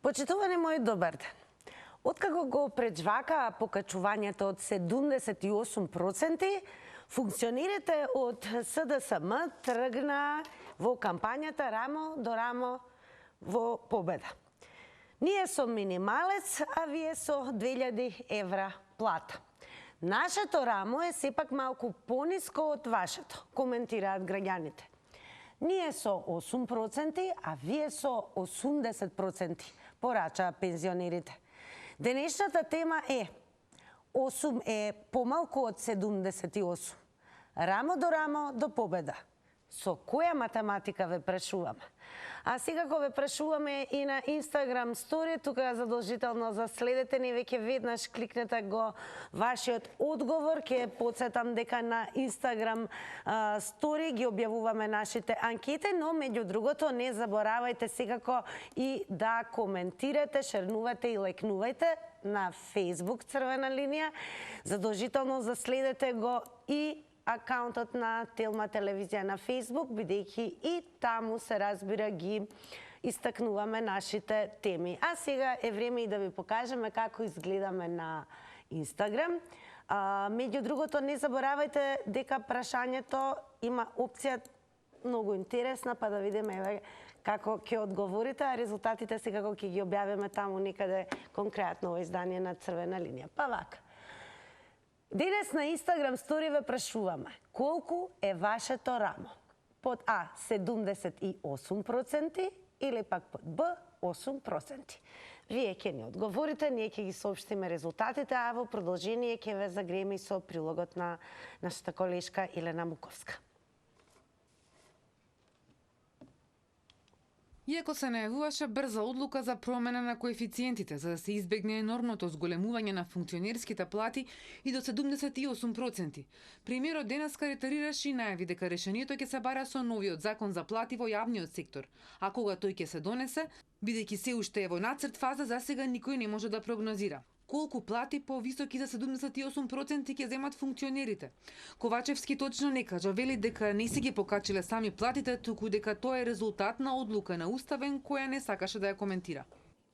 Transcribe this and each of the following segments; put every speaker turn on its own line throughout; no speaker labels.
Почитувани мои, добар ден. Откако го преджвакаа покачувањето од 78%, функционерите од СДСМ тргна во кампањата рамо до рамо во победа. Ние со минималец, а вие со 2000 евра плата. Нашето рамо е сепак малку пониско од вашето, коментираат граѓаните. Ние со 8%, а вие со 80%, порачаа пензионерите. Денешната тема е 8 е помалку од 78. Рамо до победа. Со која математика ве прашуваме? А сега го ве прашуваме и на Instagram стори, тука задолжително заследете ни, веќе веднаш кликнете го вашиот одговор. Ќе подсетам дека на Instagram стори ги објавуваме нашите анкети, но меѓу другото не заборавајте секако и да коментирате, шернувате и лајкнувајте на Facebook Црвена линија. Задолжително заследете го и акаунтот на Телма телевизија на Facebook, бидејќи и таму се разбира ги истакнуваме нашите теми. А сега е време и да ви покажеме како изгледаме на Instagram. Меѓу другото, не заборавајте дека прашањето има опција многу интересна, па да видиме како ќе одговорите, а резултатите секако ќе ги објавиме таму некаде конкретно во издание на Црвена линија. Па вака. Денес на Instagram стори ве прашуваме колку е вашето рамо? Под А 78% или пак под Б 8%. Вие ќе ни одговорите, ние ќе ги соопштиме резултатите, а во продолжение ќе ве загреме и со прилогот на нашата колешка Елена Муковска.
Иако се најавуваше брза одлука за промена на коефициентите за да се избегне енормното зголемување на функционерските плати и до 78%, премиерот денеска ретарираше и најави дека решението ќе се бара со новиот закон за плати во јавниот сектор, а кога тој ќе се донесе, бидејќи се уште е во нацрт фаза, засега никој не може да прогнозира колку плати повисоки за 78% ќе земат функционерите. Ковачевски точно не кажа, вели дека не се ги покачиле сами платите, туку дека тоа е резултат на одлука на Уставен која не сакаше да ја коментира.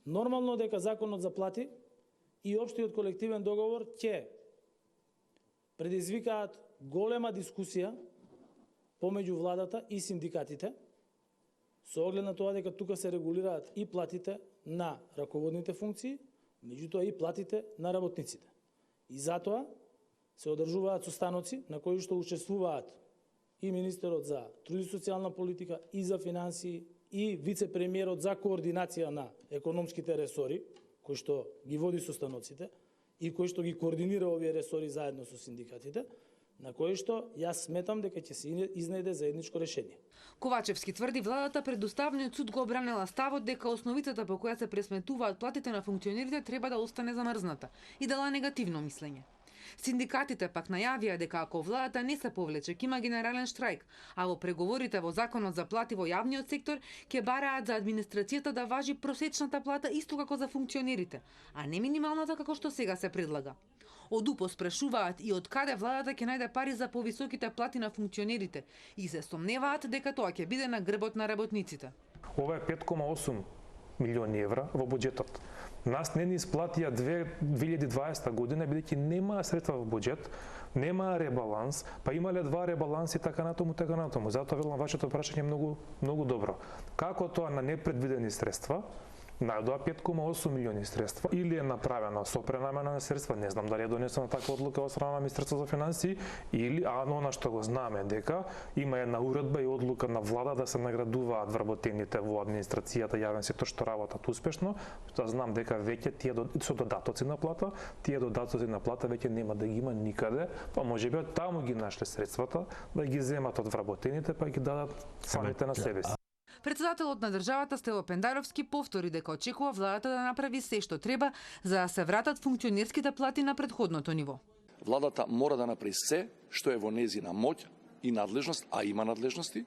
Нормално дека законот за плати и општиот колективен договор ќе предизвикаат голема дискусија помеѓу владата и синдикатите, со оглед на тоа дека тука се регулираат и платите на раководните функции, меѓутоа и платите на работниците. И затоа се одржуваат состаноци на кои што учествуваат и министерот за труд и социјална политика, и за финансии, и вице-премиерот за координација на економските ресори, кој што ги води состаноците и кој што ги координира овие ресори заедно со синдикатите, на кој што јас сметам дека ќе се изнајде заедничко решение.
Ковачевски тврди владата пред Уставниот суд го обранела ставот дека основицата по која се пресметуваат платите на функционерите треба да остане замрзната и дала негативно мислење. Синдикатите пак најавија дека ако владата не се повлече, ќе има генерален штрајк, а во преговорите во законот за плати во јавниот сектор ќе бараат за администрацијата да важи просечната плата исто како за функционерите, а не минималната како што сега се предлага. Од УПО спрашуваат и од каде владата ќе најде пари за повисоките плати на функционерите и се сомневаат дека тоа ќе биде на грбот на работниците.
Ова е 5,8 милиони евра во буџетот. Нас не ни исплатија 2020 година, бидејќи немаа средства во буџет, немаа ребаланс, па имале два ребаланси така натаму. Затоа велам вашето прашање многу добро. Како тоа на непредвидени средства најдоа 5,8 милиони средства или е направено со пренамена на средства, не знам дали е донесена таква одлука од страна на Министерството за финансии, или она што го знаеме дека има една уредба и одлука на влада да се наградуваат вработените во администрацијата јавен сектор што работат успешно. Тоа знам дека веќе тие со додатоци на плата, веќе нема да ги има никаде, па можеби таму ги нашле средствата да ги земат од вработените па ги дадат самите на себе си.
Председателот на државата Стево Пендаровски повтори дека очекува владата да направи се што треба за да се вратат функционерските плати на претходното ниво.
Владата мора да направи се што е во нејзина моќ и надлежност, а има надлежности,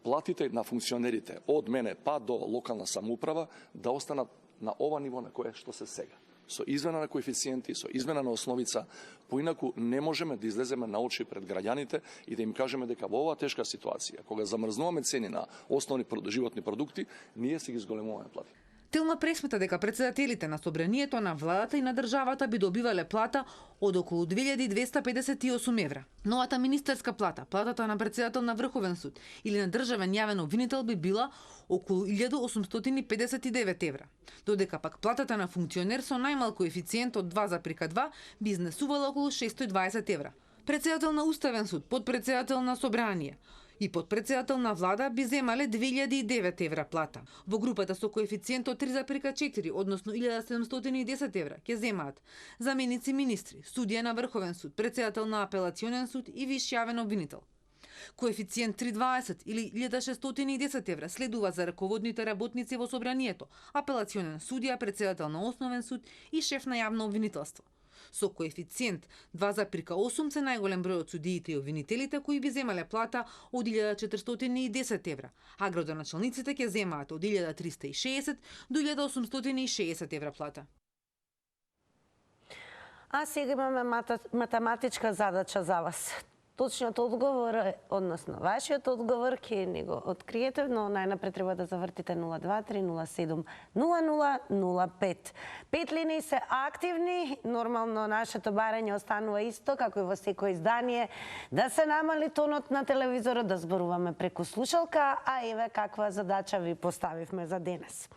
платите на функционерите од мене па до локална самоуправа да останат на ова ниво на кое што се сега. Со измена на коефициенти, со измена на основица, поинаку не можеме да излеземе на очи пред граѓаните и да им кажеме дека во оваа тешка ситуација, кога замрзнуваме цени на основни животни продукти, ние си ги зголемуваме плати.
Телма пресмета дека претседателите на собранието на владата и на државата би добивале плата од околу 2258 евра. Новата министерска плата, платата на претседател на Врховен суд или на државен јавен обвинител би била околу 1859 евра, додека пак платата на функционер со најмал коефициент од 2,2 би изнесувала околу 620 евра. Претседател на Уставен суд, подпредседател на собрание и подпредседател на влада би земале 2009 евра плата. Во групата со коефициент од 3,4, односно 1710 евра, ќе земаат заменици министри, судија на Врховен суд, председател на апелационен суд и виш јавен обвинител. Коефициент 3,20 или 1610 евра следува за раководните работници во собранието, апелационен судија, председател на основен суд и шеф на јавно обвинителство. Со коефициент 2,8 се најголем број од судиите и обвинителите кои би земале плата од 1410 евра, а градоначалниците ќе земаат од 1360 до 1860 евра плата.
А сега имаме математичка задача за вас. Точниот одговор, односно вашиот одговор, ќе ни го откриете, но најнапред треба да завртите 023070005. 5 линии се активни, нормално нашето барање останува исто, како и во секој издание, да се намали тонот на телевизорот, да зборуваме преку слушалка, а еве каква задача ви поставивме за денес.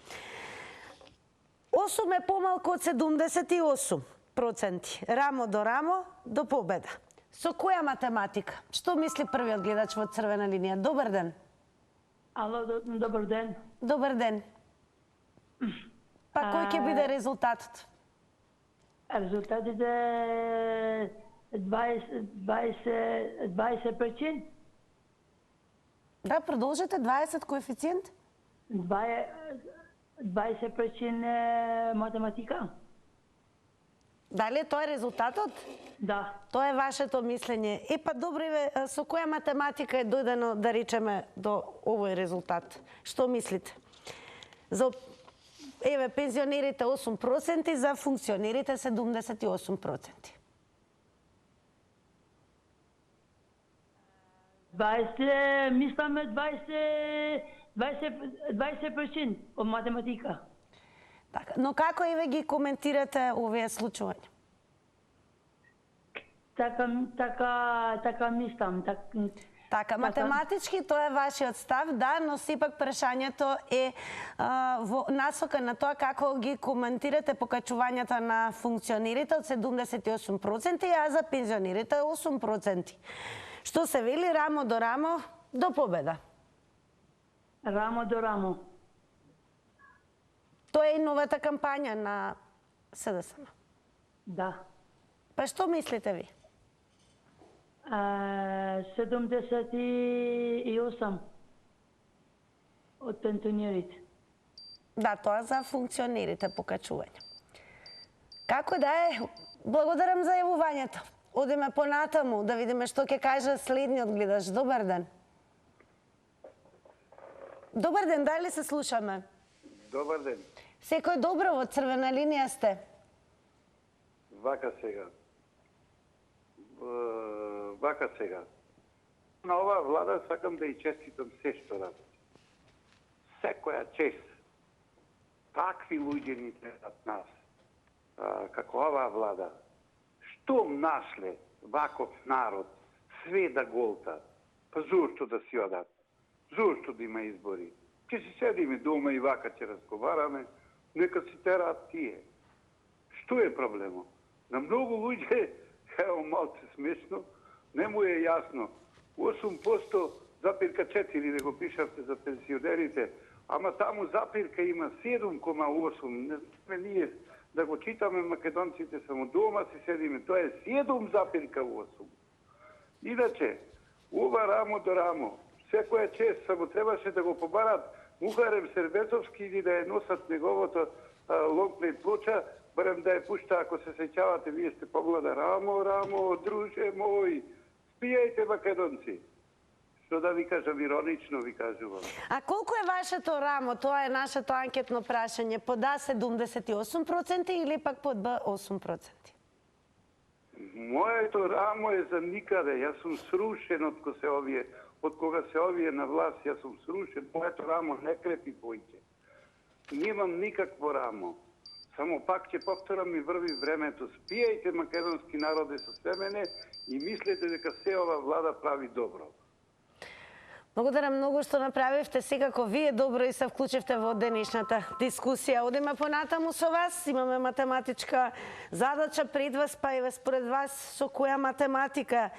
8 е помалку од 78%. Рамо до рамо, до победа. Со која математика? Што мисли првиот гледач во црвена линија? Добар ден.
Ало, добар ден.
Добар ден. Па кој ќе биде резултатот?
Резултатите 20%.
Да, продолжете, 20 коефициент?
20% математика.
Дали тоа е резултатот?
Да.
Тоа е вашето мислење. Па добре, со која математика е дојдено, да речеме, до овој резултат? Што мислите? За еве пензионерите 8%, за функционерите 78%.
20% од математика.
Така, но како еве ги коментирате овие случувања?
Така мислам.
Така, математички тоа е вашиот став, да, но сепак прашањето е во насока на тоа како ги коментирате покачувањата на функционерите од 78%, а за пензионерите 8%. Што се вели рамо до рамо до победа?
Рамо до рамо.
Тоа е и новата кампања на СДСМ.
Да.
Па што мислите ви?
78 од пензионерите.
Да, тоа за функционерите покачување. Како да е, благодарам за јавувањето. Одиме понатаму да видиме што ќе каже следниот гледач. Добар ден. Добар ден, дали се слушаме?
Добар ден.
Секој добро, во црвена линија сте.
Вака сега. На оваа влада сакам да ја честитам се што работи. Секоја чест. Такви луѓе ни требат нас. Како оваа влада. Штом нашле ваков народ, све да голта. Па зошто да си одат? Зошто да има избори? Ќе си седиме дома и вака ќе разговараме, нека си тераат тие. Што е проблемот? На многу луѓе, ево малце смешно, не му е јасно. 8% запирка 4 да го пишавте за пенсионерите, ама таму запирка има 7,8. Не сме ние да го читаме македонците само дома си седиме. Тоа е 7,8. Иначе, ова рамо до рамо, секоја чест само требаше да го побарат Мухарем Сербецовски или да ја носат неговото лонгплей плоча, барем да ја пушта, ако се сеќавате, вие сте погледа рамо, рамо, друже мој, спијајте македонци. Што да ви кажам, иронично ви кажувам.
А колку е вашето рамо? Тоа е нашето анкетно прашање. Под А 78% или пак под Б 8%?
Моето рамо е за никаде. Јас сум срушен од кога се овие на власт. Јас сум срушен. Моето рамо не крепи поиќе. Немам никакво рамо. Само пак ќе повторам и врви времето. Спијајте македонски народи со се мене и мислете дека се ова влада прави добро.
Благодарам многу што направивте. Секако вие добро и се вклучивте во денешната дискусија. Одеме понатаму со вас. Имаме математичка задача пред вас, па еве според вас со која математика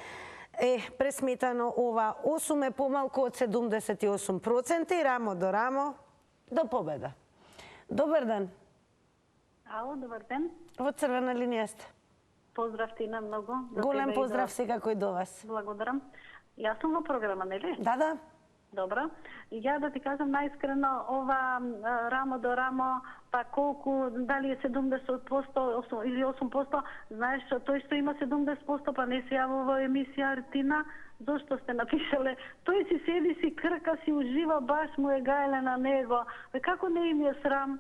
е пресметано ова? 8 е помалку од 78% и рамо до рамо до победа. Добар ден.
Ало, добар ден.
Во црвена линија сте.
Поздрав Тина многу.
Голем поздрав секако и до вас.
Благодарам. Јас сум во програма, нели?
Да.
Добро. И ја да ти кажам најискрено, ова рамо до рамо, па колку, дали е 70% или 8%, знаеш, тој што има 70%, па не се јава во емисија Артина, зошто сте напишале? Тој си седи, си крка, си ужива, баш му е гајле на него. Како не им е срам?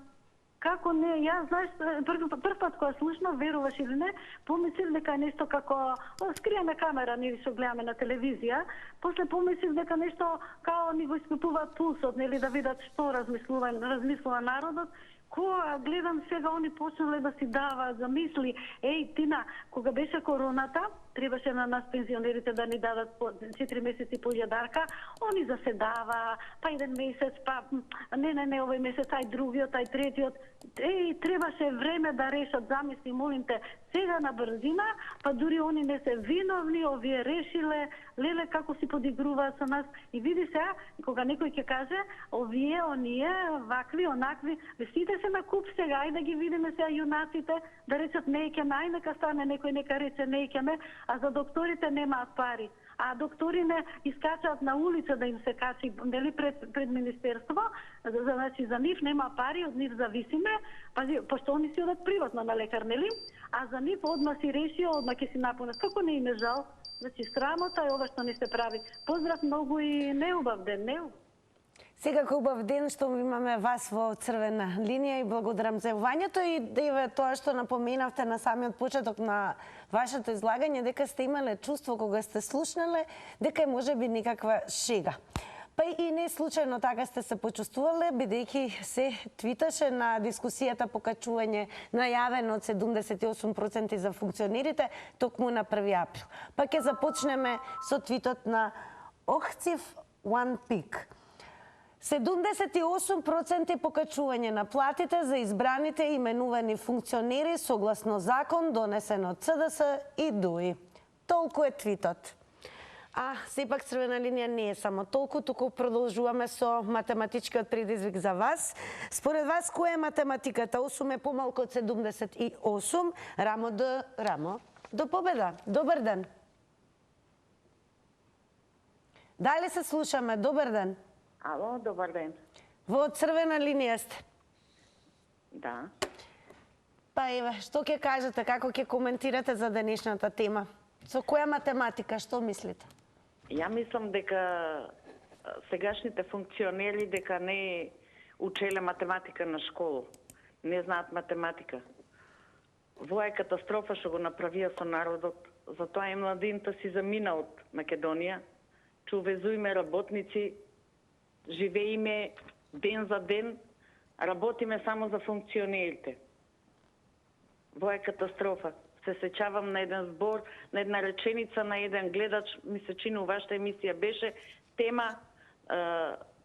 Како не? Јас, знаеш, прв пат кога слушнав, веруваш или не, помислив дека е нешто како скриена камера, нели што гледаме на телевизија. После помислив дека нешто као ни го испитуваат пулсот, нели да видат што размислува народот. Кога гледам сега, они почнале да си даваат за мисли. Еј, Тина, кога беше короната, требаше на нас пензионерите да ни дадат 4 месеци по јадарка, они заседава, па 1 месец, па не, овој месец, ај другиот, ај третиот. Еј, требаше време да решат, замисли, молим те, сега на брзина, па дури они не се виновни, овие решиле, леле како си подигруваат со нас. И види сега, кога некој ќе каже, овие, оние, вакви, онакви, сите се на куп сега, ај да ги видиме сега юнаците, да речат неќеме, ај нека стане некој, нека рече неќеме, а за докторите немаат пари. А доктори не искачаат на улица да им се качи, нели, пред министерство, значи за нив нема пари, од нив зависиме, пошто они си одат приватно на лекар, нели? А за нив одма си решио, одма ќе си напунат. Како не им е жал? Значи срамота е ова што не се прави. Поздрав многу и неубав ден, неубав.
Секако убав ден што имаме вас во црвена линија и благодарам за јавањето и еве тоа што напоменавте на самиот почеток на вашето излагање, дека сте имале чувство кога сте слушнале дека е можеби некаква шега. Па и не случајно така сте се почувствувале, бидејќи се твиташе на дискусијата покачување најавено од 78% за функционерите токму на 1 април. Па ќе започнеме со твитот на Охцив One Peak. 78% покачување на платите за избраните и именувани функционери согласно закон донесен од ЦДС и ДУИ. Толку е твитот. А сепак црвена линија не е само толку, туку продолжуваме со математичкиот предизвик за вас. Според вас, која е математиката? 8 е помалку од 78, рамо до рамо до победа. Добар ден. Дали се слушаме? Добар ден.
Ало, добар ден.
Во црвена линија сте.
Да.
Па еве, што ќе кажете, како ќе коментирате за денешната тема? Со која математика, што мислите?
Ја мислам дека сегашните функционери дека не учеле математика на школа. Не знаат математика. Во е катастрофа што го направија со народот. Затоа и младинта си замина од Македонија. Че увезуиме работници, живееме ден за ден, работиме само за функционерите. Во е катастрофа. Се сеќавам на еден збор, на една реченица на еден гледач, ми се чини вашата емисија беше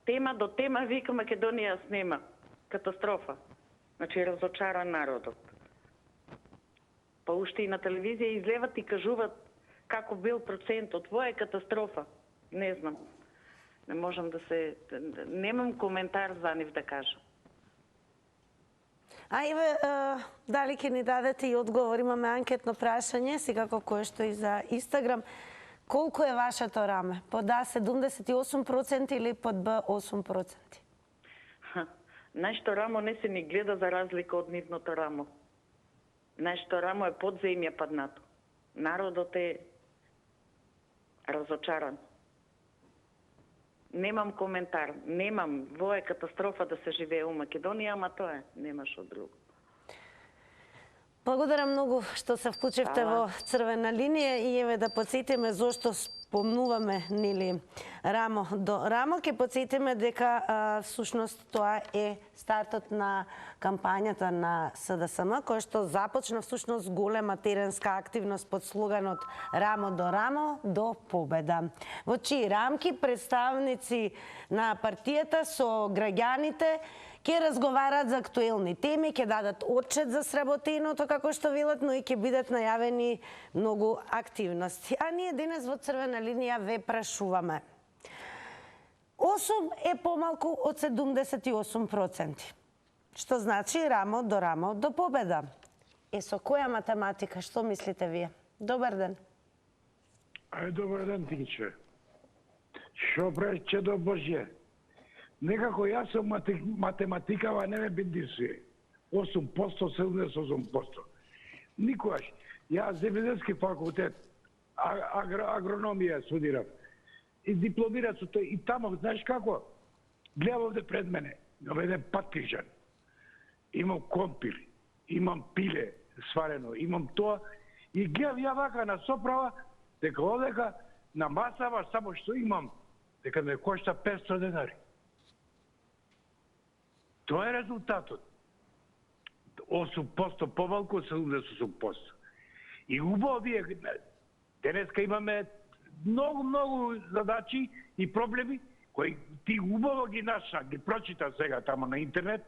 тема до тема вика Македонија снема. Катастрофа. Значи разочаран народот. Па уште и на телевизија излеват и кажуваат како бил процентот. Во е катастрофа. Не знам. Не можам да се... Немам коментар за нив да кажам.
А еве, дали ќе ни дадете и одговор? Имаме анкетно прашање, секако кое што и за Инстаграм. Колку е вашето раме? Под А 78% или под Б 8%?
Нашето рамо не се ни гледа за разлика од нивното рамо. Нашето рамо е под земја паднато. Народот е разочаран. Немам коментар, немам. Во е катастрофа да се живее у Македонија, ама тоа е, немаш од друго.
Благодарам многу што се вклучивте во Црвена линија и еве да подсетиме зошто спомнуваме нели рамо до рамо, ќе подсетиме дека всушност тоа е стартот на кампањата на СДСМ, која што започна всушност голема теренска активност под слоганот Рамо до победа. Во чии рамки представници на партијата со граѓаните ќе разговарат за актуелни теми, ќе дадат отчет за сработеното, како што велат, но и ќе бидат најавени многу активности. А ние денес во Црвена линија ве прашуваме. 8 е помалку од 78%. Што значи рамо до победа? Со која математика, што мислите вие? Добар ден.
Добар ден, Тинче. Шо прече до Божје? Некако јас сум математикава не ме биндисуе. 8%, 78%. Никогаш. Јас земјоделски факултет, агрономија студирав. И дипломирав со тој. И тамо, знаеш како? Гледам овде пред мене, еден паткрижан. Имам компир, имам пиле сварено, имам тоа. И гледам ја вака на соправа, дека овдека на масава само што имам, дека ме кошта 500 денари. Тоа е резултатот. 8% помалку од 78%. И убаво вие денеска имаме многу задачи и проблеми кои ти убаво ги наша, ги прочита сега тамо на интернет,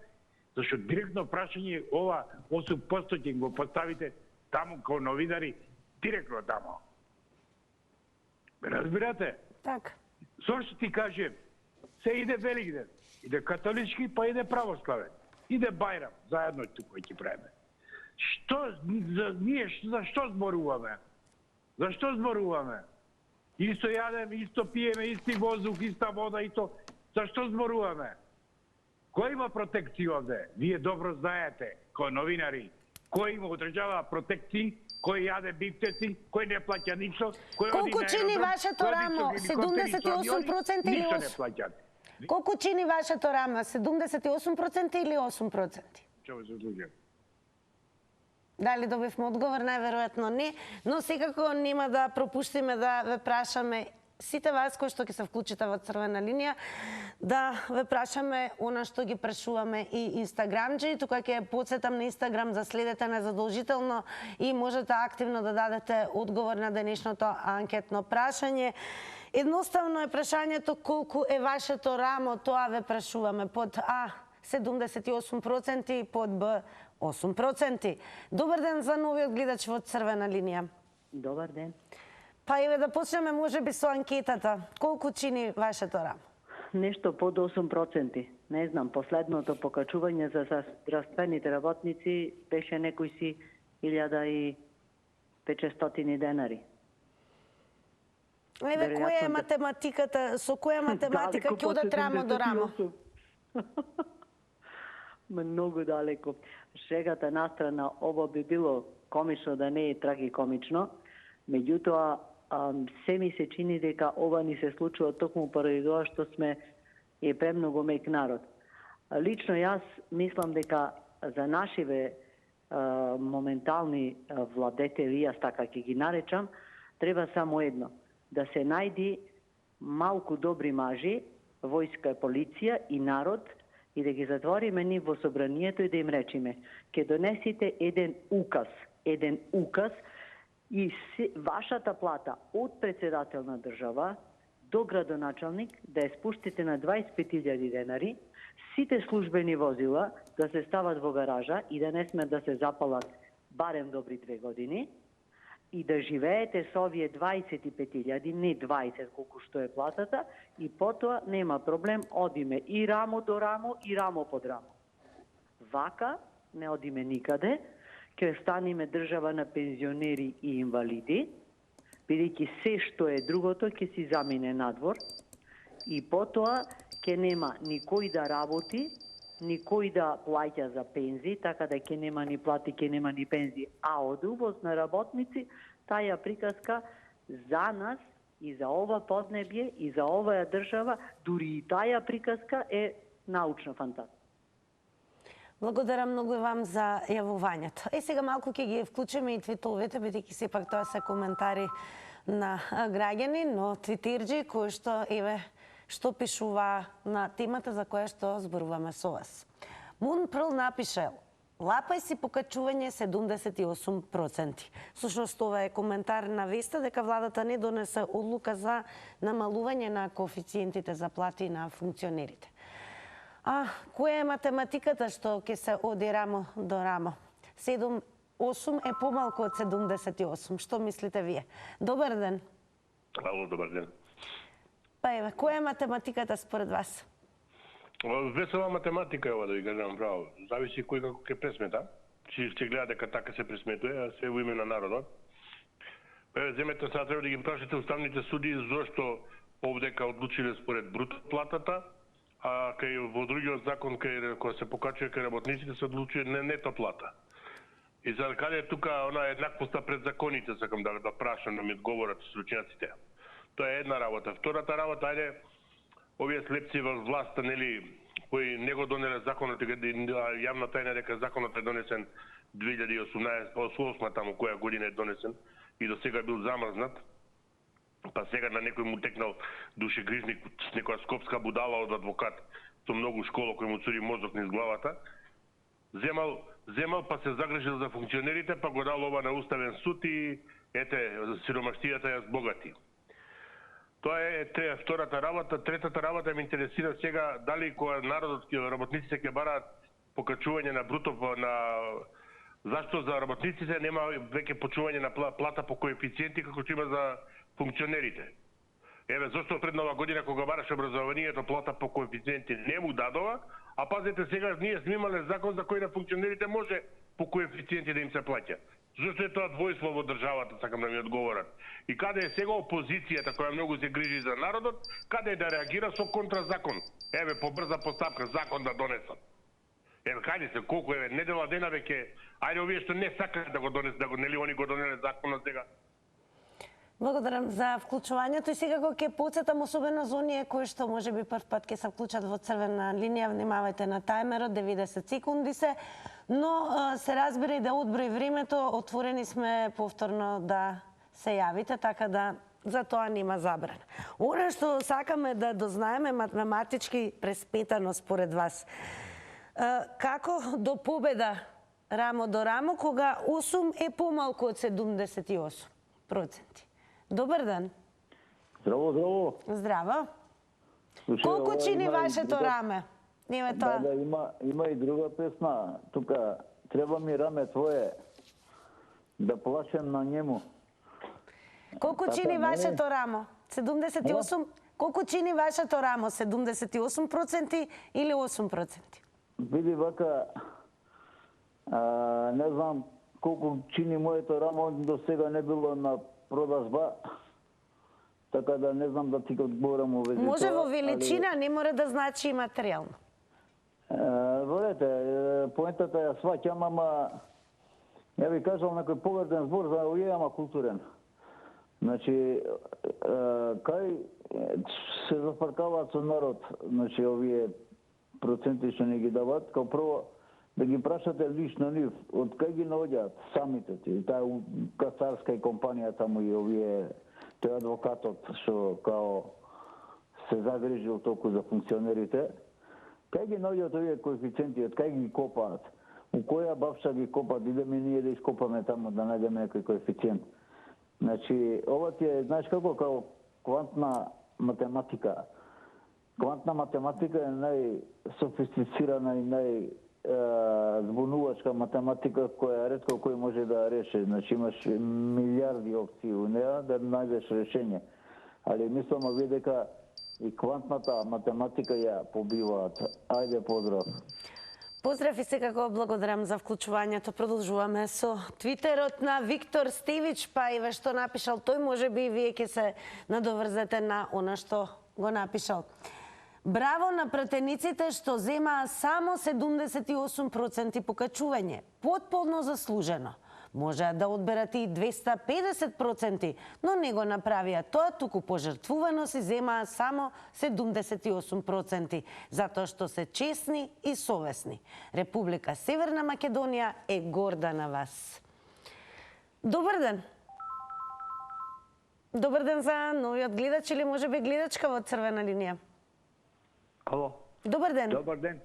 зашто директно прашање ова 8% ќе го поставите тамо како новинари, директно тамо. Ме разбирате?
Така.
Зошто ти кажем, се иде Великден, иде католички, па иде православен, иде Бајрам, заедно тука ќе правиме. Ние за што зборуваме? Зашто зборуваме? Исто јадеме, исто пиеме, исти воздух, иста вода и то. Зашто зборуваме? Кој има протекција овде? Вие добро знаете, кој новинари, кој има одржава протекции, кој јаде бифтеци, кој не плаќа ништо, кој
колку чини вашето рамо? 78% или 8%? Колку чини вашето рамо? 78% или 8%?
Чего се случи?
Дали добивме одговор? Најверојатно не, но секако нема да пропуштиме да ве прашаме сите вас кои што ќе се вклучите во Црвена линија, да ве прашаме она што ги прашуваме и инстаграмџи. Тука ќе подсетам на Инстаграм да следете незадолжително и можете активно да дадете одговор на денешното анкетно прашање. Едноставно е прашањето колку е вашето рамо, тоа ве прашуваме. Под А 78% и под Б 8%. Добар ден за новиот гледач во Црвена линија.
Добар ден.
Па еве да почнеме можеби со анкетата. Колку чини вашето рамо?
Нешто под 8%. Не знам, последното покачување за здравствените работници беше некој си 1500 денари.
Еве, која е математиката, со која математика ќе одат рамо до рамо?
Многу далеко. Шегата настрана, ово би било комично да не е трагикомично. Меѓутоа, се ми се чини дека ова ни се случува токму поради тоа што сме е премногу мек народ. Лично јас мислам дека за нашиве моментални владетели, јас така ќе ги наречам, треба само едно, да се најди малку добри мажи, војска, полиција и народ, и да ги затвориме ни во собранието и да им речиме, ќе донесите еден указ и вашата плата од председател на држава до градоначалник да ја спуштите на 25.000 денари, сите службени возила да се стават во гаража и да не сме да се запалат барем добри 2 години и да живеете со овие 25.000, не 20 колку што е платата, и потоа нема проблем, одиме и рамо до рамо и рамо под рамо. Вака не одиме никаде, ќе станеме држава на пензионери и инвалиди, бидејќи се што е другото ќе си замине надвор и потоа ќе нема никој да работи, никој да плаќа за пензии, така да ќе нема ни плати, ќе нема ни пензии. А од увоз на работници, таа приказка за нас и за ова поднебје и за оваа држава, дури и таа приказка е научна фантазија.
Благодарам многу вам за јавувањето. Сега малку ќе ги вклучиме и твитовете, бидејќи сепак тоа се коментари на граѓани, но твитерџи кои што што пишува на темата за која што зборуваме со вас. Мун Прл напишал: лапај си покачување 78%. Всушност ова е коментар на веста дека владата не донесе одлука за намалување на коефициентите за плати на функционерите. А која е математиката што ќе се оди рамо до рамо? 8 е помалку од 78. Што мислите вие? Добар ден.
Ало, добар ден.
Па еве, која е математиката според вас?
Весела математика е ова, да ви кажам право. Зависи кој како ќе пресмета. Ќе гледа дека така се пресметува, а се во име на народот. Земете сега треба да ги прашате уставните суди зошто овдека одлучиле според бруто платата, а во другиот закон кој се покачува кај работниците се одлучува нето плата. И за каде е тука она еднаквоста пред законите, сакам да прашам да ми одговорат стручњаците. Тоа е една работа. Втората работа, ајде, овие слепци во власта, нели, кои не го донеле законот, јавна тајна дека законот е донесен 2008 таму која година е донесен и до сега бил замрзнат, па сега на некој му текнал душегрижник, некоја скопска будала од адвокат со многу школа кој му цури мозок низ главата, земал па се загрижил за функционерите, па го дал ова на Уставен суд и сиромаштијата ја збогати. Тоа е втората работа. Третата работа ме интересира сега дали кога народот, работниците ќе бараат покачување на бруто зашто за работниците нема веќе почување на плата по коефициенти како што има за функционерите. Еве зашто пред нова година кога бараше образованието плата по коефициенти не му дадова, а пазете сега ние сме имале закон за кој на функционерите може по коефициенти да им се плаќа. Зашто е тоа двојство во државата, сакам да ми одговорат. И каде е сега опозицијата која многу се грижи за народот, каде е да реагира со контразакон? Еве по брза постапка закон да донесат. Еве каде се, колку недела дена веќе, ајде овие што не сакаат да го донесат, нели они го донеле законот сега.
Благодарам за вклучувањето и сега кога ќе потсетам особено за оние кои што можеби прв пат ќе се вклучат во црвена линија, внимавајте на тајмерот, 90 секунди се, но се разбира и да одброи времето, отворени сме повторно да се јавите, така да за тоа нема забрана. Она што сакаме да дознаеме математички преспетано според вас. Како до победа рамо до рамо кога 8 е помалку од 78%? Добар ден.
Здраво, здраво.
Здраво. Колку чини вашето раме?
Има и друга песна. Тука треба ми раме твое да плашем на njemu.
Колку чини вашето рамо? 78? Колку чини вашето рамо? 78% или 8%?
Види вака, не знам колку чини моето рамо, до сега не било на продажба, така да не знам да ти одговорам овој.
Може во величина, не мора да значи и материјално.
Видете, поентата ја сваќам, ама ја ви кажал некој повреден збор за овие, ама културен. Значи, кај се зафркаваат со народ, значи овие проценти што не ги дават, као прво да ги прашате лично нив, од кај ги наоѓаат самите ти, таа кацарска и компанија таму и овие, тој адвокатот што као се загрижил толку за функционерите, кај ги наоѓаат овие коефициенти, од кај ги копаат, у која бавша ги копаат, идеме ние да ископаме таму, да најдеме некој коефициент. Значи, ова ти е, знаеш како, као квантна математика. Квантна математика е најсофистицирана и збунувачка математика која ретко кој може да реши. Значи имаш милиарди опции у неа да најдеш решение. Али мислам овие дека и квантната математика ја побиваат. Ајде, поздрав.
Поздрав и секако благодарам за вклучувањето. Продолжуваме со твитерот на Виктор Стевич, па и што напишал тој, може би и вие ќе се надоврзете на она што го напишал. Браво на пратениците што земаа само 78% покачување. Потполно заслужено. Можеа да одберат и 250%, но не го направија тоа, туку пожртвувано си земаа само 78%, затоа што се честни и совесни. Република Северна Македонија е горда на вас. Добар ден! Добар ден за новиот гледач или можеби гледачка во црвена линија.
Ало.
Добар ден.
Добар ден.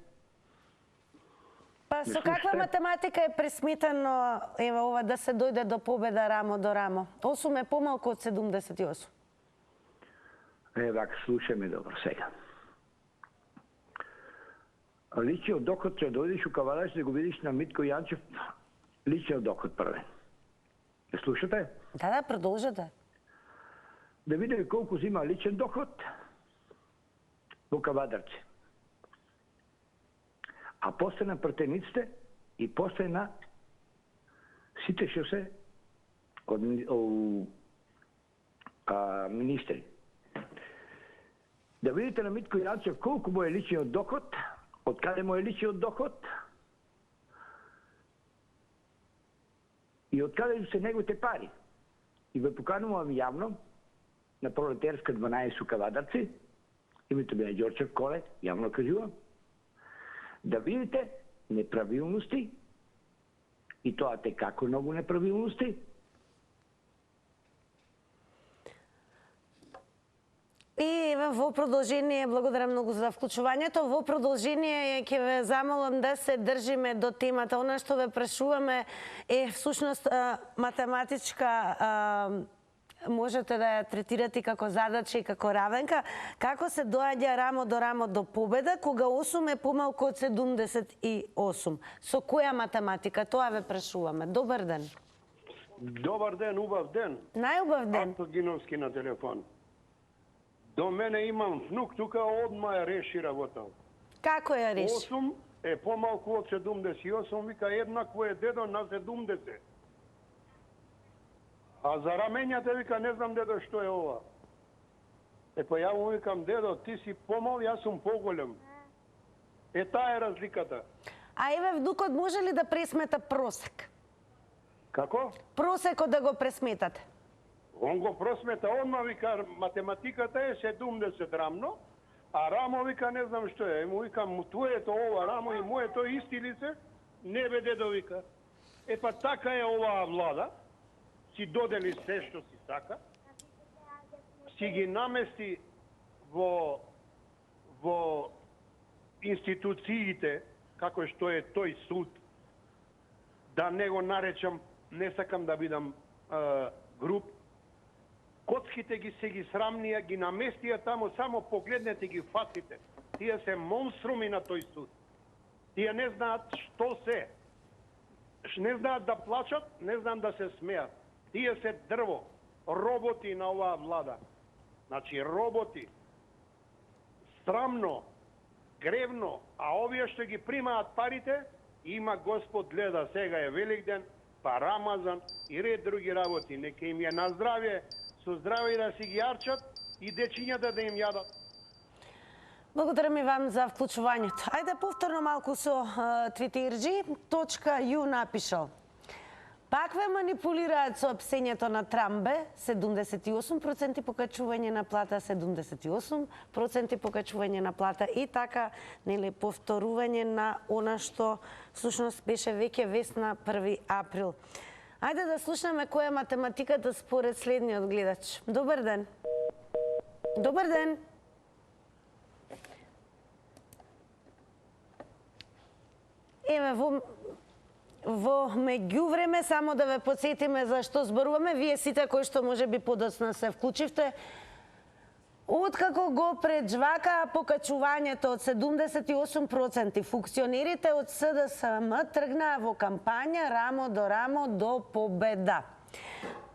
Па со каква математика е пресметано ева ова да се дојде до победа рамо до рамо? 8 е помалку од 78.
Вака, слушај ме добро сега. Личниот доход ќе дојдеш у Кавадач да го видиш на Митко Јанчев личниот доход првен. Слушате?
Да, продолжете.
Да видиме колку зима личен доход во Кавадарци. А после на пратениците и после на сите што се од министри. Да видите на Митко Јанчев колку му е личниот доход, од каде му е личниот доход и од каде се неговите пари. И ве поканувам јавно на Пролетарска 12 у Кавадарци, името ми е Ѓорчев Коле, јавно кажувам, да видите неправилности, и тоа те како многу неправилности.
И во продолжение, благодарам многу за вклучувањето, во продолжение ќе ве замолам да се држиме до темата. Она што ве прашуваме е всушност математичка, можете да ја третирате како задача и како равенка, како се доаѓа рамо до победа, кога 8 е помалку од 78. Со која математика? Тоа ве прашуваме. Добар ден.
Добар ден, убав ден.
Најубав ден.
Ато Гиновски на телефон. До мене имам внук, тука одма ја реши работа.
Како ја реши?
8 е помалку од 78, вика еднакво е дедо на 70. А за рамењата вика не знам дедо што е ова. Па ја му викам дедо ти си помал, јас сум поголем. Таа е разликата.
А еве внукот може ли да пресмета просек?
Како?
Просекот да го пресметате.
Он го просмета, одма вика математиката е 70 рамно, а рамо вика не знам што е. Му викам твоето ова рамо и моето исти лице, не бе дедо вика. Па така е оваа влада. Си додели се што си сака, си ги намести во институциите, како што е тој суд, да не го наречам, не сакам да бидам груб, коцките ги се ги срамнија, ги наместија тамо, само погледнете ги фаците. Тие се монструми на тој суд. Тие не знаат што се. Не знаат да плачат, не знаат да се смеат. Тие се дрво, роботи на оваа влада. Значи, роботи. Срамно, гревно, а овие што ги примаат парите, има Господ гледа, сега е Великден, па Рамазан и ред други работи. Нека им е на здравје, со здравје да си ги арчат и дечињата да им јадат.
Благодарам и вам за вклучувањето. Ајде повторно малку со Twitterji.ju напишал. Пак ве манипулираат соопштењето на Трамбе, 78% покачување на плата, 78% покачување на плата и така, нели, повторување на она што всушност беше веќе вест на 1 април. Ајде да слушнеме која е математиката според следниот гледач. Добар ден. Добар ден. Еве, во меѓувреме, само да ве подсетиме за што зборуваме, вие сите кои што може би подоцна се вклучивте, откако го преджвака покачувањето од 78%, функционерите од СДСМ тргнаа во кампања рамо до победа.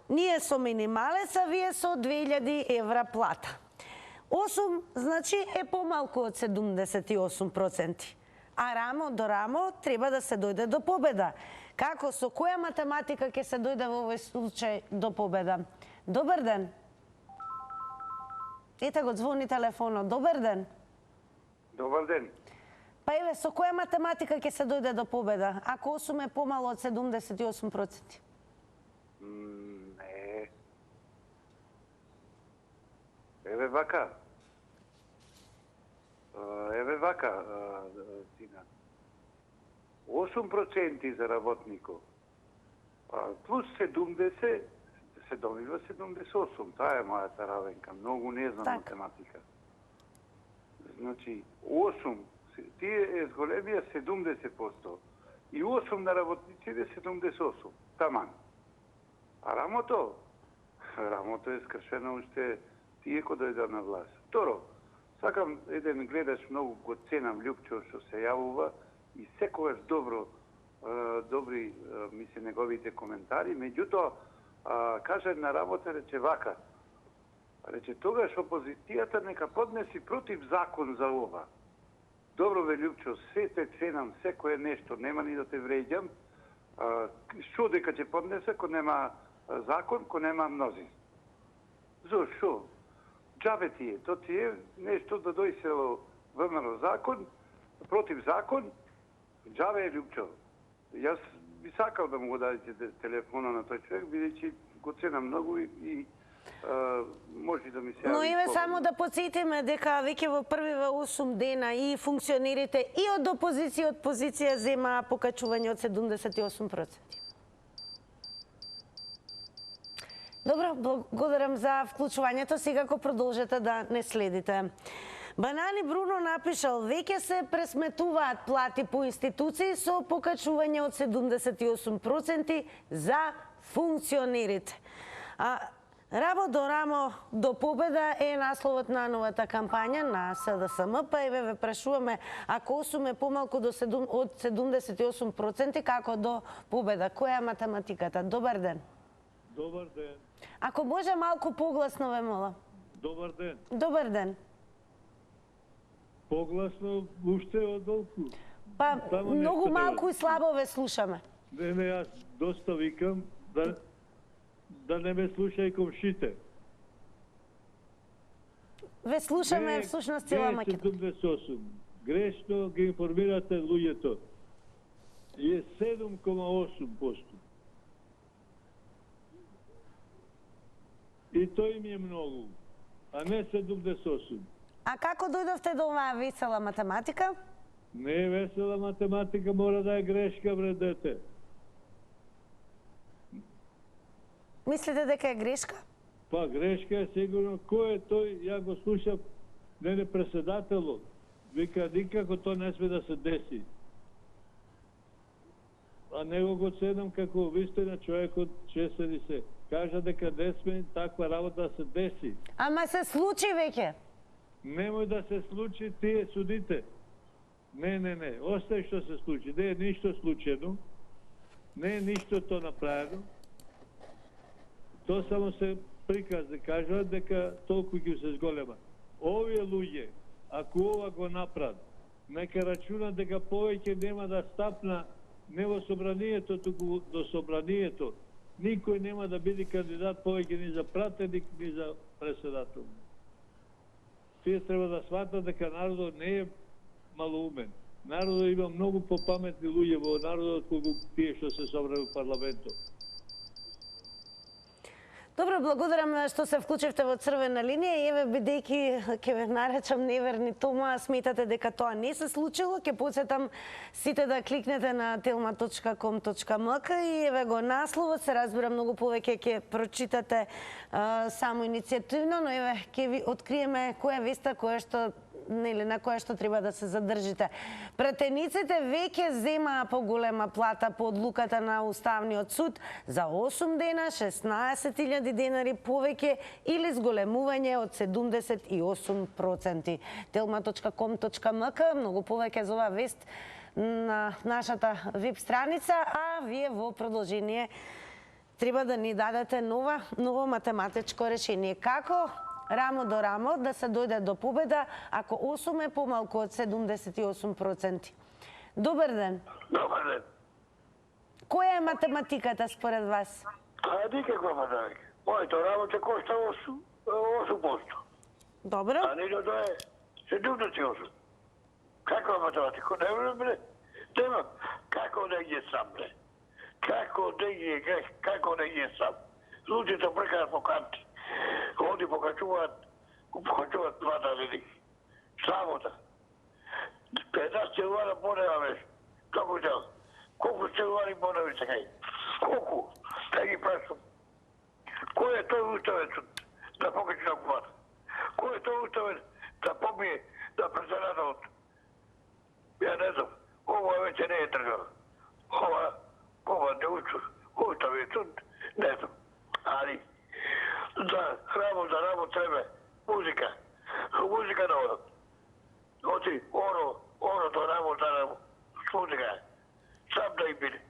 Ние со минималец, а вие со 2000 евра плата. 8, значи, е помалку од 78%. А рамо до рамо треба да се дојде до победа. Како, со која математика ќе се дојде во овој случај до победа? Добар ден. Ете го звони телефонот. Добар ден.
Добар ден.
Па еве, со која математика ќе се дојде до победа, ако 8 е помало од 78%?
Не. Еве вака. Тина. 8% за работников. Плюс 70, се добива 78. Таа е мојата равенка. Многу не знам математика. Значи, 8, тие е зголемија 70%. И 8 на работниците 78. Таман. А рамото е скршено уште тие кој дојде на власт. Второ, сакам еден гледач, многу го ценам, Лјупчо, што се јавува и секогаш добри ми се неговите коментари, меѓутоа каже на работа, рече вака. Рече тогаш опозицијата нека поднеси против закон за ова. Добро бе, Лјупчо, се те ценам, секое нешто, нема ни да те вреѓам. Што дека ќе поднесе, ко нема закон, ко нема мнозинство? Зошто? Джабе ти е, то ти е нешто да дојсело ВМРО закон, против закон, джабе е, Лјупчо. Јас би сакал да му го дадете телефона на тој човек, бидејќи го ценам многу и може да ми се јави.
Но еве само да подсетиме дека веќе во првиве 8 дена и функционерите и од опозиција и од позиција зема покачување од 78%. Добро, благодарам за вклучувањето. Сега ко продолжете да не следите. Банани Бруно напишал: веќе се пресметуваат плати по институции со покачување од 78% за функционерите. Рамо до рамо до победа е насловот на новата кампања на СДСМ, па еве ве прашуваме, ако 8 е помалку од 78%, како до победа? Која е математиката? Добар ден.
Добар ден.
Ако може малку погласно ве молам.
Добар ден.
Добар ден.
Погласно уште одолку.
Па многу малку и слабо ве слушаме.
Не, јас доста викам да не ме слушај комшите.
Ве слушаме всушност цела Македонија.
78. Грешно ги информирате луѓето. Е 7,8%. И тој им е многу, а не 78.
А како дојдовте до оваа весела математика?
Не е весела математика, мора да е грешка, бре дете.
Мислите дека е грешка?
Па грешка е сигурно. Кој е тој? Ја го слушав, не преседателот. Вика, никако тоа не сме да се деси. А него го ценам како вистина човекот, честен и се. Кажа дека не сме таква работа да се деси.
Ама се случи веќе.
Немој да се случи, тие судите. Не. Остај што се случи. Не е ништо случено. Не е ништо то направено. То само се приказ да кажат дека толку ќе се зголема. Овие луѓе, ако ова го направат, нека рачунат дека повеќе нема да стапна не во собранието, туку до собранието. Никој нема да биде кандидат повеќе ни за пратеник, ни за преседател. Тие треба да сватат дека народот не е малоумен. Народот има многу попаметни луѓе во народот колку тие што се собрали во парламентот.
Добро, благодарам што се вклучивте во црвена линија и еве бидејќи ќе ве наречам неверни Тома, сметате дека тоа не се случило, ќе потсетам сите да кликнете на telma.com.mk и еве го насловот, се разбира многу повеќе ќе прочитате само иницијативно, но еве ќе ви откриеме која веста на која што треба да се задржите. Пратениците веќе земаа поголема плата по одлуката на Уставниот суд за 8 дена, 16.000 денари повеќе или зголемување од 78%. telma.com.mk, многу повеќе за оваа вест на нашата веб страница, а вие во продолжение треба да ни дадете ново математичко решение. Како рамо до рамо да се дојде до победа ако 8 е помалку од 78%. Добар ден.
Добар ден.
Која е математиката според вас?
Никаква математика. Моето работа кошта 8%.
Добро.
А нито да е 78. Каква математика? Не бре. Нема. Како да ги сам бре? Како не е сам. Луѓето прекарат по канти. Оди покачуваат плата за них. Срамота. 15 целуара понева беше. Како ќе? Колку целуари понева се кај? Колку? Да ги прашам. Кој е тој уставен да покачи на кумата? Кој е тој уставен да побие да председателот? Ја не знам. Ова веќе не е држава. Ова не учу. Уставен суд, не знам. Али, за рамо треба музика. Музика да одат. Оти, орото рамо, музика. Сам да и биде.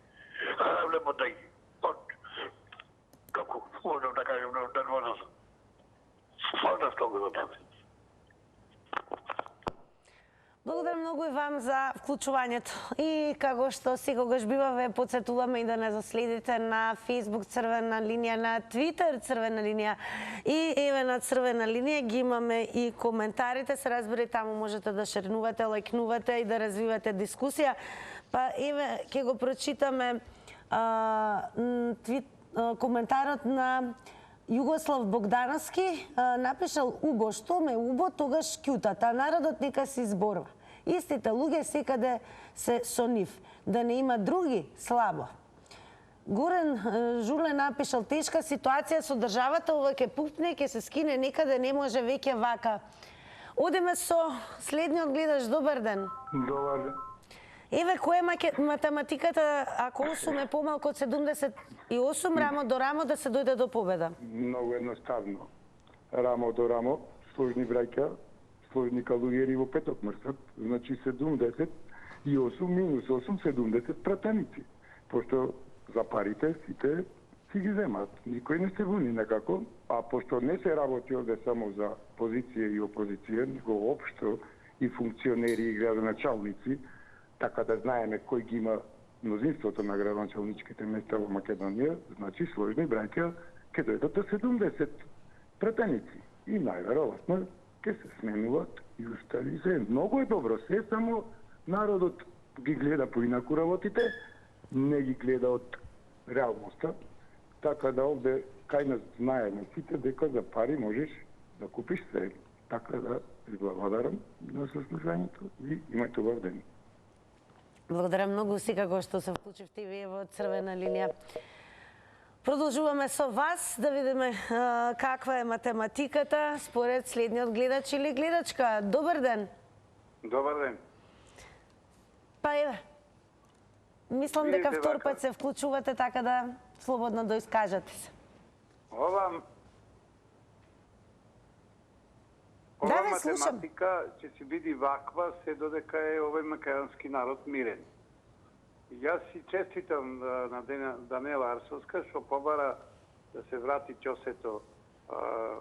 А не да и. Како, можам да кажем, нервозно сум. Можда што го тебе.
Благодарам многу и вам за вклучувањето. И како што секогаш бива, ве потсетуваме и да не заследите на Facebook Црвена линија, на Twitter Црвена линија и еве на Црвена линија ги имаме и коментарите. Се разбира, таму можете да шернувате, лајкнувате и да развивате дискусија. Па еве ќе го прочитаме коментарот на Југослав Богдановски, напишал: убо, што ме убо, тогаш кјутат, а народот нека се изборва. Истите луѓе секаде се со нив, да не има други, слабо. Горен Жуле напишал: тешка ситуација со државата, ова ќе пукне, ќе се скине некаде, не може веќе вака. Одеме со следниот гледач. Добар ден.
Добар ден.
Еве, која е математиката, ако 8 е помалку од 78, рамо до рамо да се дојде до победа?
Многу едноставно. Рамо до рамо, сложни браќа, сложни калујери во петок мрсат, значи 78 минус 8, 70 пратеници. Пошто за парите сите си ги земат. Никој не се буни некако, а пошто не се работи овде само за позиција и опозиција, него општо и функционери и градоначалници, така да знаеме кој ги има мнозинството на градоначалничките места во Македонија, значи сложни браќа ќе дојдат до 70 пратеници. И најверојатно ќе се сменуваат и устали се. Многу е добро, се само народот ги гледа поинаку работите, не ги гледа од реалноста, така да овде кај нас знаеме сите дека за пари можеш да купиш се. Така да ви благодарам на сослушањето и имајте убав ден.
Благодарам многу, секако што се вклучивте и вие во Црвена линија. Продолжуваме со вас да видиме каква е математиката според следниот гледач или гледачка. Добар ден.
Добар ден.
Па еве, мислам дека втор пат се вклучувате, така да слободно да искажете се.
Ова математика ќе се биде ваква се додека е овој македонски народ мирен. Јас си честитам на Даниела Арсовска што побара да се врати ќосето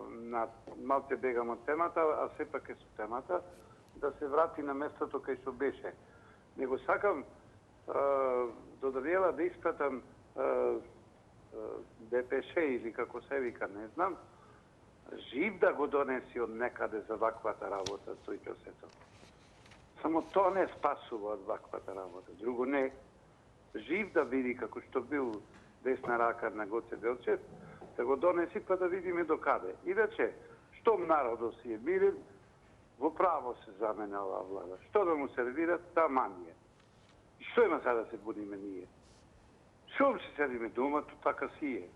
на малце бегам од темата, а сепак е со темата, да се врати на местото кај што беше. Него сакам до Даниела да испратам ДПШ или како се вика, не знам, жив да го донеси од некаде за ваквата работа тој ќосето. Само тоа не спасува од ваквата работа. Друго не. Жив да види како што бил десна рака на Гоце Делчев, да го донеси па да видиме до каде. Иначе, штом народот си е мирен, во право се замена оваа влада. Што да му сервират, таман е. И што има сега да се будиме ние? Шо се седиме дома, то така си е.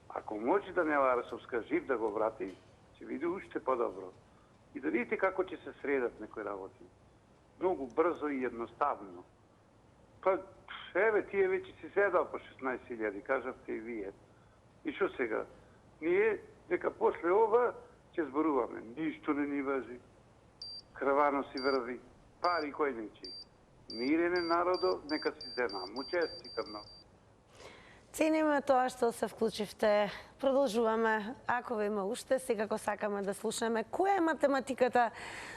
Ако може Даниела Арсовска жив да го врати, ќе види уште подобро. И да видите како ќе се средат некои работи. Многу брзо и едноставно. Па, еве, тие веќе си седал по 16.000, кажавте и вие. И што сега? Ние, дека после ова, ќе зборуваме. Ништо не ни важи. Кравано си врви. Пари кој нечи. Мирен е народот, нека си зема. Му честитам много.
Цениме тоа што се вклучивте. Продолжуваме. Ако ви има уште, секако сакаме да слушаме која е математиката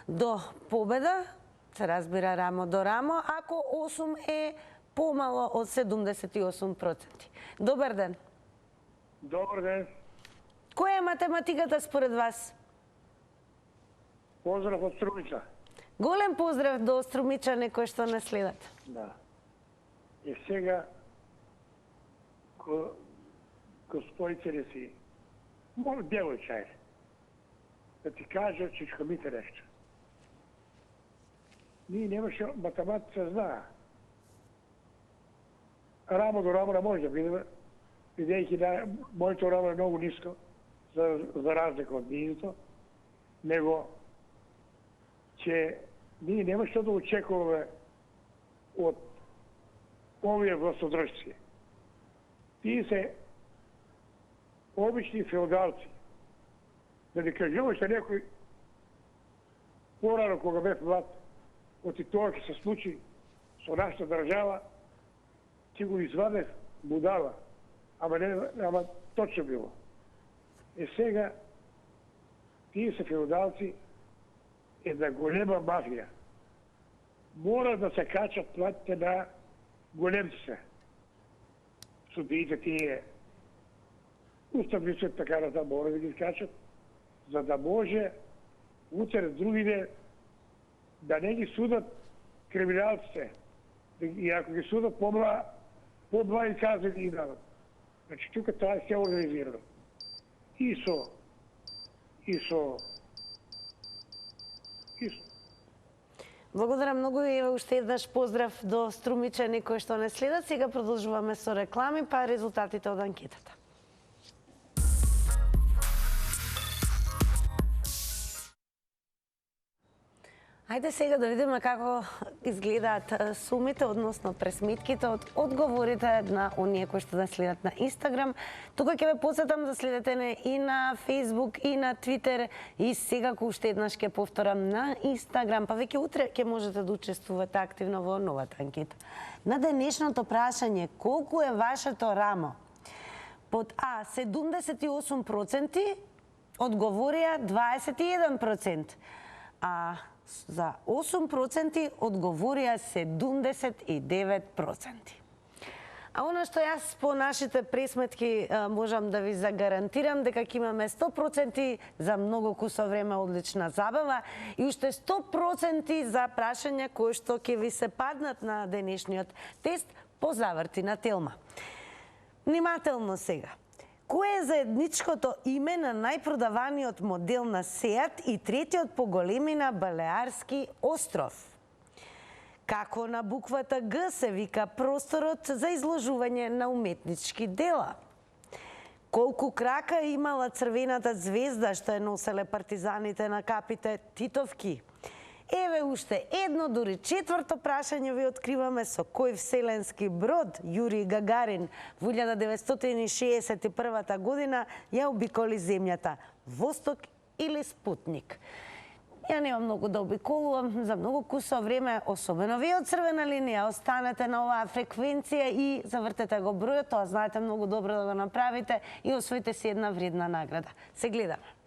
до победа. Се разбира рамо до рамо, ако 8 е помало од 78%. Добар ден.
Добар ден.
Која е математиката според вас?
Поздрав од Струмича.
Голем поздрав до Струмича, некој што не следат.
Да. И сега
господице не си, моля девојче, да ти кажа чичко ми те нещо. Ние немаше математика знаа. Рамо до рамо не може да бидеме, бидејќи да моето рамо е многу ниско, за разлика од низото, него че ние нема што да очекуваме од овие властодржци. Тие се обични феодалци. Да ни кажува што некој порано кога бев млад, оти тоа ќе се случи со нашата држава, ќе го извадев будала. Ама точно било. Сега, тие се феодалци, една голема мафија. Мора да се качат платите на големците. Судиите тие, уставни суд, така да мора да ги качат, за да може утре другите да не ги судат криминалците. И ако ги судат по-два и каза ги дадат. Значи тука тоа е се организирано.
Благодарам многу и уште еднаш поздрав до струмичани кои што не следат. Сега продолжуваме со реклами, па резултатите од анкетата. Ајде сега да видиме како изгледаат сумите, односно пресметките од одговорите на оние кои што да следат на Инстаграм. Тука ќе ве посетам да следете не и на Фейсбук, и на Твитер, и сега уште еднаш ќе повторам на Инстаграм, па веќе утре ќе можете да учествувате активно во новата анкета. На денешното прашање, колку е вашето рамо? Под А 78%, одговорија 21%, а за 8% одговорија 79%. А она што јас по нашите пресметки можам да ви загарантирам дека ќе имаме 100% за многу кусо време одлична забава и уште 100% за прашања кои што ќе ви се паднат на денешниот тест по заврти на Телма. Внимателно сега. Кој е заедничкото име на најпродаваниот модел на Сеат и третиот по големина Балеарски остров? Како на буквата Г се вика просторот за изложување на уметнички дела? Колку крака имала црвената звезда што е носеле партизаните на капите Титовки? Еве уште едно, дури четврто прашање ви откриваме со кој вселенски брод Јури Гагарин во 1961 година ја обиколи земјата, Восток или Спутник. Ја немам многу да обиколувам за многу кусо време, особено вие од Црвена линија, останете на оваа фреквенција и завртете го бројот, тоа знаете многу добро да го направите и освоите си една вредна награда. Се гледаме.